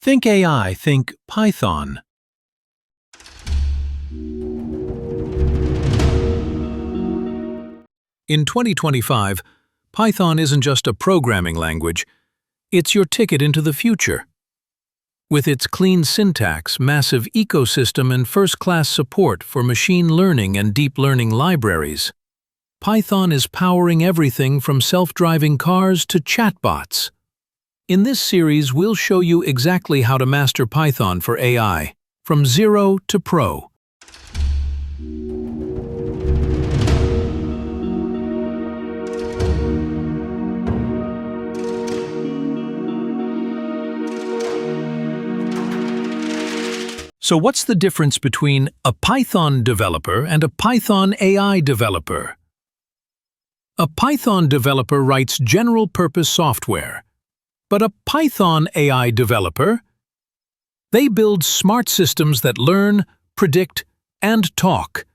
Think AI, think Python. In 2025, Python isn't just a programming language, it's your ticket into the future. With its clean syntax, massive ecosystem, and first-class support for machine learning and deep learning libraries, Python is powering everything from self-driving cars to chatbots. In this series, we'll show you exactly how to master Python for AI, from zero to pro. So what's the difference between a Python developer and a Python AI developer? A Python developer writes general-purpose software, but a Python AI developer, they build smart systems that learn, predict, and talk.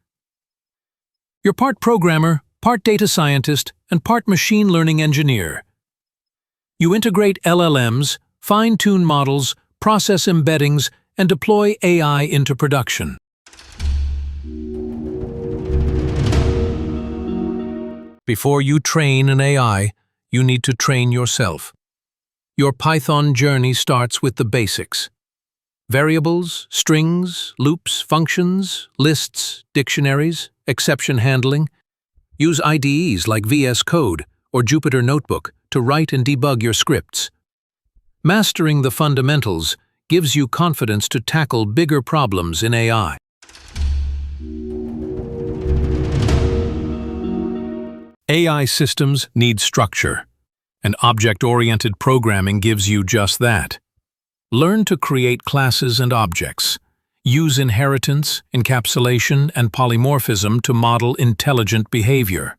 You're part programmer, part data scientist, and part machine learning engineer. You integrate LLMs, fine-tune models, process embeddings, and deploy AI into production. Before you train an AI, you need to train yourself. Your Python journey starts with the basics: variables, strings, loops, functions, lists, dictionaries, exception handling. Use IDEs like VS Code or Jupyter Notebook to write and debug your scripts. Mastering the fundamentals gives you confidence to tackle bigger problems in AI. AI systems need structure, and object-oriented programming gives you just that. Learn to create classes and objects. Use inheritance, encapsulation, and polymorphism to model intelligent behavior.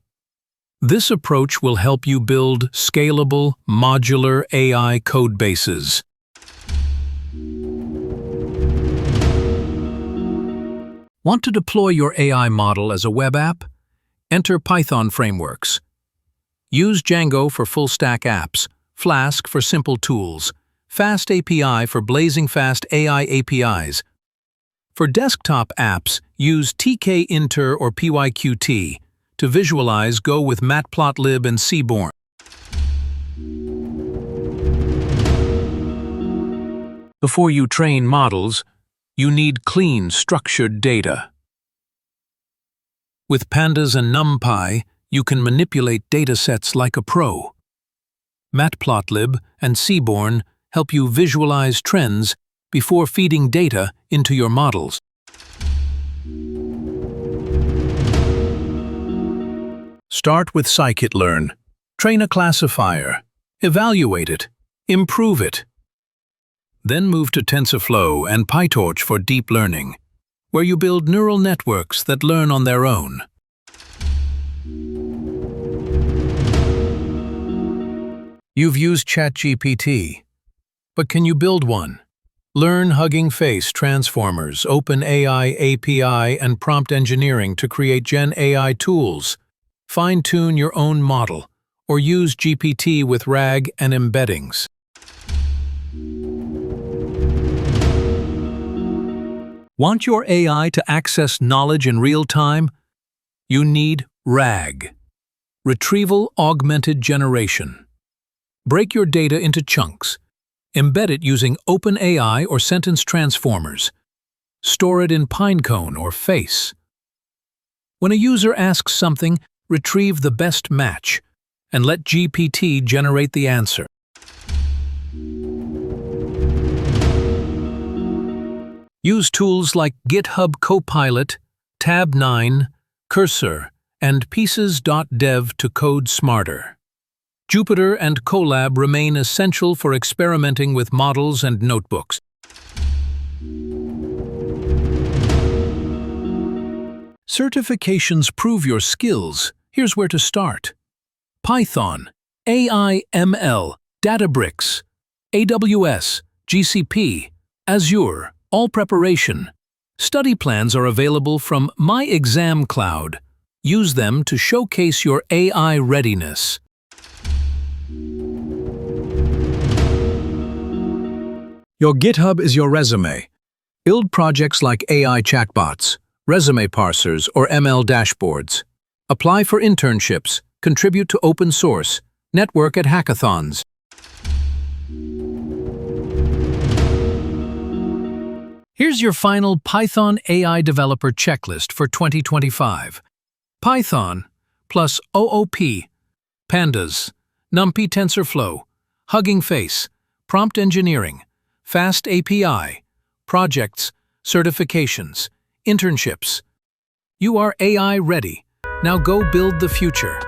This approach will help you build scalable, modular AI codebases. Want to deploy your AI model as a web app? Enter Python frameworks. Use Django for full-stack apps, Flask for simple tools, Fast API for blazing fast AI APIs. For desktop apps, use tkinter or pyqt. To visualize, go with matplotlib and Seaborn. Before you train models, you need clean, structured data. With Pandas and NumPy, you can manipulate datasets like a pro. Matplotlib and Seaborn help you visualize trends before feeding data into your models. Start with scikit-learn. Train a classifier. Evaluate it. Improve it. Then move to TensorFlow and PyTorch for deep learning, where you build neural networks that learn on their own. You've used ChatGPT, but can you build one? Learn Hugging Face transformers, OpenAI API, and prompt engineering to create Gen AI tools. Fine-tune your own model, or use GPT with RAG and embeddings. Want your AI to access knowledge in real time? You need RAG, Retrieval Augmented Generation. Break your data into chunks. Embed it using OpenAI or sentence transformers. Store it in Pinecone or Face. When a user asks something, retrieve the best match, and let GPT generate the answer. Use tools like GitHub Copilot, Tab9, Cursor, and Pieces.dev to code smarter. Jupyter and Colab remain essential for experimenting with models and notebooks. Certifications prove your skills. Here's where to start. Python, AI/ML, Databricks, AWS, GCP, Azure, all preparation. Study plans are available from MyExamCloud. Use them to showcase your AI readiness. Your GitHub is your resume. Build projects like AI chatbots, resume parsers, or ML dashboards. Apply for internships, contribute to open source, network at hackathons. Here's your final Python AI developer checklist for 2025. Python plus OOP, Pandas, NumPy TensorFlow, Hugging Face, Prompt Engineering, Fast API, Projects, Certifications, Internships. You are AI ready. Now go build the future.